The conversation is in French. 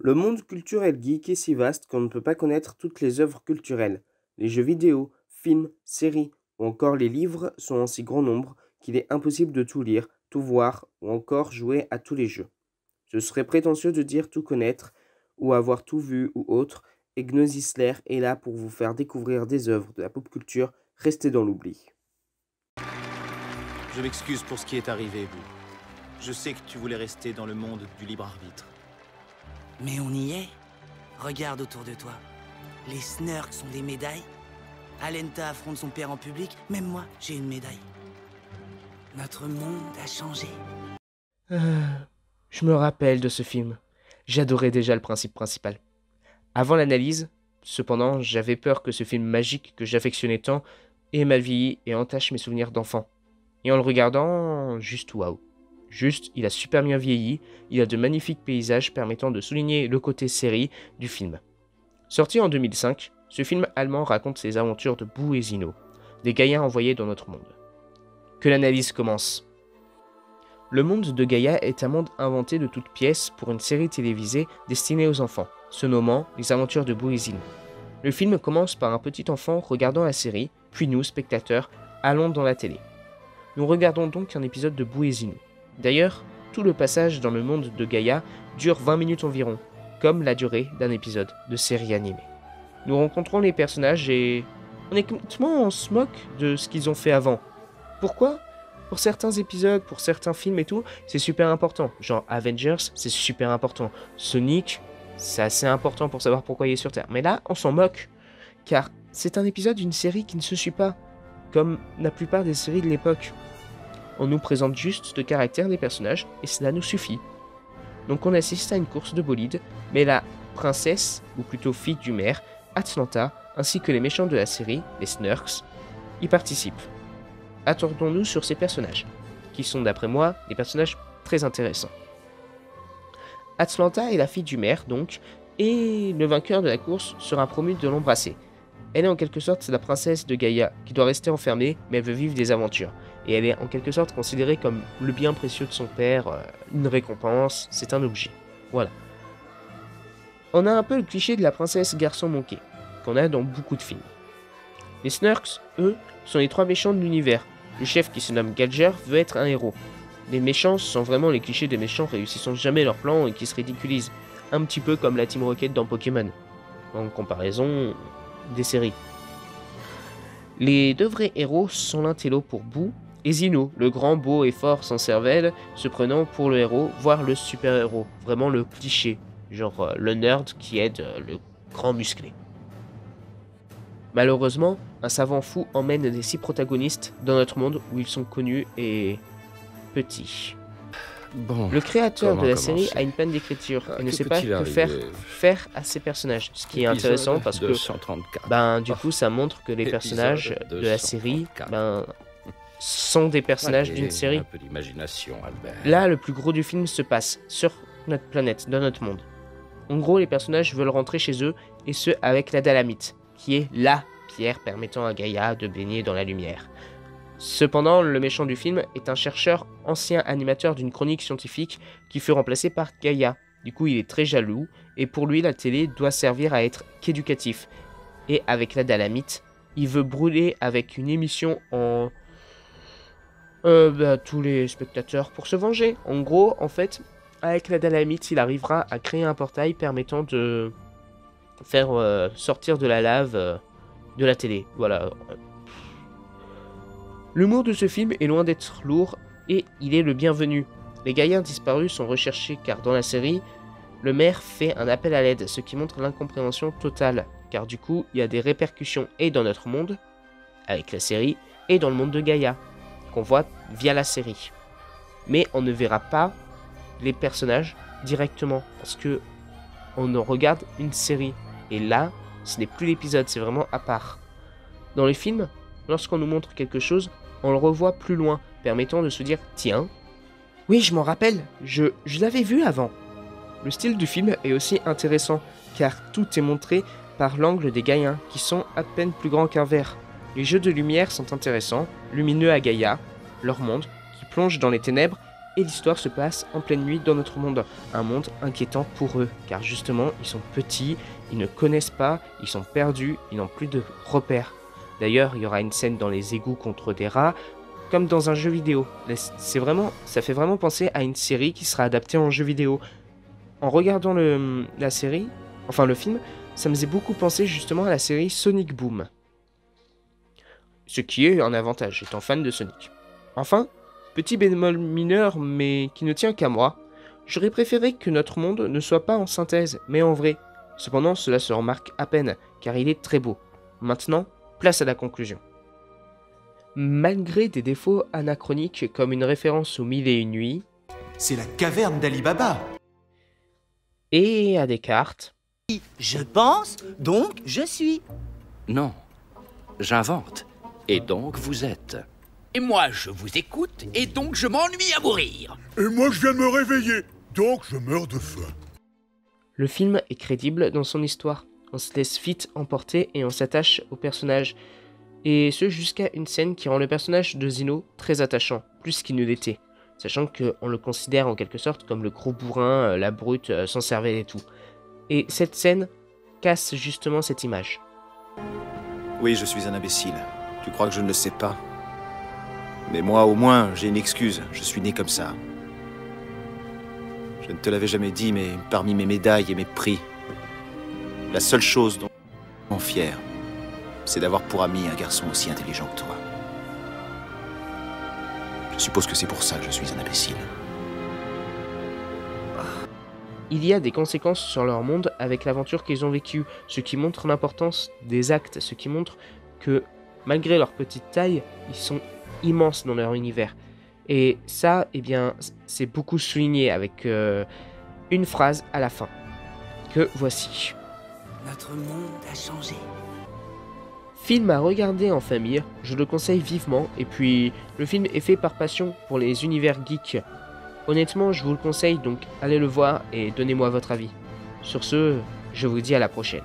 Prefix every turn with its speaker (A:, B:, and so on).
A: Le monde culturel geek est si vaste qu'on ne peut pas connaître toutes les œuvres culturelles. Les jeux vidéo, films, séries ou encore les livres sont en si grand nombre qu'il est impossible de tout lire, tout voir ou encore jouer à tous les jeux. Ce serait prétentieux de dire tout connaître ou avoir tout vu ou autre, et Gnosisler est là pour vous faire découvrir des œuvres de la pop culture restées dans l'oubli.
B: Je m'excuse pour ce qui est arrivé, Boo. Je sais que tu voulais rester dans le monde du libre arbitre.
C: Mais on y est. Regarde autour de toi. Les Snurks ont des médailles. Alenta affronte son père en public. Même moi, j'ai une médaille. Notre monde a changé.
D: Je me rappelle de ce film. J'adorais déjà le principe principal. Avant l'analyse, cependant, j'avais peur que ce film magique que j'affectionnais tant ait mal vieilli et entache mes souvenirs d'enfant. Et en le regardant, juste waouh. Juste, il a super bien vieilli, il a de magnifiques paysages permettant de souligner le côté série du film. Sorti en 2005, ce film allemand raconte les aventures de Boo et Zino, des Gaïas envoyés dans notre monde. Que l'analyse commence. Le monde de Gaïa est un monde inventé de toutes pièces pour une série télévisée destinée aux enfants, se nommant Les Aventures de Boo et Zino. Le film commence par un petit enfant regardant la série, puis nous, spectateurs, allons dans la télé. Nous regardons donc un épisode de Boo et Zino. D'ailleurs, tout le passage dans le monde de Gaïa dure 20 minutes environ, comme la durée d'un épisode de série animée. Nous rencontrons les personnages et honnêtement on se moque de ce qu'ils ont fait avant. Pourquoi ? Pour certains épisodes, pour certains films et tout, c'est super important. Genre Avengers, c'est super important. Sonic, c'est assez important pour savoir pourquoi il est sur Terre. Mais là, on s'en moque, car c'est un épisode d'une série qui ne se suit pas, comme la plupart des séries de l'époque. On nous présente juste le caractère des personnages et cela nous suffit. Donc on assiste à une course de bolide, mais la princesse, ou plutôt fille du maire, Atlanta, ainsi que les méchants de la série, les Snurks, y participent. Attendons-nous sur ces personnages, qui sont d'après moi des personnages très intéressants. Atlanta est la fille du maire donc, et le vainqueur de la course sera promu de l'embrasser. Elle est en quelque sorte la princesse de Gaïa, qui doit rester enfermée, mais elle veut vivre des aventures. Et elle est en quelque sorte considérée comme le bien précieux de son père, une récompense, c'est un objet. Voilà. On a un peu le cliché de la princesse garçon manqué, qu'on a dans beaucoup de films. Les Snurks, eux, sont les trois méchants de l'univers. Le chef qui se nomme Gadger veut être un héros. Les méchants sont vraiment les clichés des méchants réussissant jamais leur plan et qui se ridiculisent. Un petit peu comme la Team Rocket dans Pokémon. En comparaison des séries. Les deux vrais héros sont l'intello pour Boo et Zino, le grand, beau et fort sans cervelle, se prenant pour le héros, voire le super-héros. Vraiment le cliché. Genre le nerd qui aide le grand musclé. Malheureusement, un savant fou emmène les 6 protagonistes dans notre monde où ils sont connus et petits.
E: Bon,
D: le créateur de la série
E: commencer
D: a une peine d'écriture et ne
E: que
D: sait pas
E: peut-il
D: que
E: arriver
D: faire à ses personnages. Ce qui est intéressant parce que
E: 234.
D: du coup ça montre que les personnages
E: Épisode
D: de la série
E: 234.
D: sont des personnages
E: Allez,
D: d'une série.
E: Un peu d'imagination, Albert.
D: Là, le plus gros du film se passe sur notre planète, dans notre monde. En gros, les personnages veulent rentrer chez eux, et ce avec la Dalamite, qui est LA pierre permettant à Gaïa de baigner dans la lumière. Cependant, le méchant du film est un chercheur, ancien animateur d'une chronique scientifique, qui fut remplacé par Gaïa. Du coup, il est très jaloux, et pour lui, la télé doit servir à être qu'éducatif. Et avec la Dalamite, il veut brûler avec une émission en... tous les spectateurs pour se venger. En gros, en fait, avec la Dalamite, il arrivera à créer un portail permettant de faire sortir de la lave de la télé. Voilà. L'humour de ce film est loin d'être lourd et il est le bienvenu. Les Gaïens disparus sont recherchés car dans la série, le maire fait un appel à l'aide, ce qui montre l'incompréhension totale. Car du coup, il y a des répercussions et dans notre monde, avec la série, et dans le monde de Gaïa, qu'on voit via la série. Mais on ne verra pas les personnages directement, parce que on en regarde une série. Et là, ce n'est plus l'épisode, c'est vraiment à part. Dans les films, lorsqu'on nous montre quelque chose, on le revoit plus loin, permettant de se dire « Tiens, oui, je m'en rappelle, je l'avais vu avant ». Le style du film est aussi intéressant, car tout est montré par l'angle des Gaïens, qui sont à peine plus grands qu'un verre. Les jeux de lumière sont intéressants, lumineux à Gaïa, leur monde, qui plonge dans les ténèbres, et l'histoire se passe en pleine nuit dans notre monde. Un monde inquiétant pour eux, car justement, ils sont petits, ils ne connaissent pas, ils sont perdus, ils n'ont plus de repères. D'ailleurs, il y aura une scène dans les égouts contre des rats, comme dans un jeu vidéo. Ça fait vraiment penser à une série qui sera adaptée en jeu vidéo. En regardant le film, ça me faisait beaucoup penser justement à la série Sonic Boom. Ce qui est un avantage, étant fan de Sonic. Enfin, petit bémol mineur, mais qui ne tient qu'à moi, j'aurais préféré que notre monde ne soit pas en synthèse, mais en vrai. Cependant, cela se remarque à peine, car il est très beau. Maintenant, place à la conclusion. Malgré des défauts anachroniques comme une référence aux 1001 nuits,
B: C'est la caverne d'Ali Baba.
D: et à Descartes,
C: Je pense, donc je suis.
E: Non, j'invente. Et donc vous êtes.
F: Et moi, je vous écoute, et donc je m'ennuie à mourir.
G: Et moi, je viens de me réveiller, donc je meurs de faim.
D: le film est crédible dans son histoire. On se laisse vite emporter et on s'attache au personnage. Et ce jusqu'à une scène qui rend le personnage de Zeno très attachant, plus qu'il ne l'était. Sachant qu'on le considère en quelque sorte comme le gros bourrin, la brute, sans cervelle et tout. Et cette scène casse justement cette image.
B: Oui, je suis un imbécile. Tu crois que je ne le sais pas? Mais moi, au moins, j'ai une excuse. Je suis né comme ça. Je ne te l'avais jamais dit, mais parmi mes médailles et mes prix, la seule chose dont je suis fier, c'est d'avoir pour ami un garçon aussi intelligent que toi. Je suppose que c'est pour ça que je suis un imbécile.
D: Il y a des conséquences sur leur monde avec l'aventure qu'ils ont vécue, ce qui montre l'importance des actes, ce qui montre que malgré leur petite taille, ils sont immenses dans leur univers. Et ça, eh bien, c'est beaucoup souligné avec une phrase à la fin, que voici.
C: Notre monde a changé.
D: Film à regarder en famille, je le conseille vivement, et puis le film est fait par passion pour les univers geeks. Honnêtement, je vous le conseille, donc allez le voir et donnez-moi votre avis. Sur ce, je vous dis à la prochaine.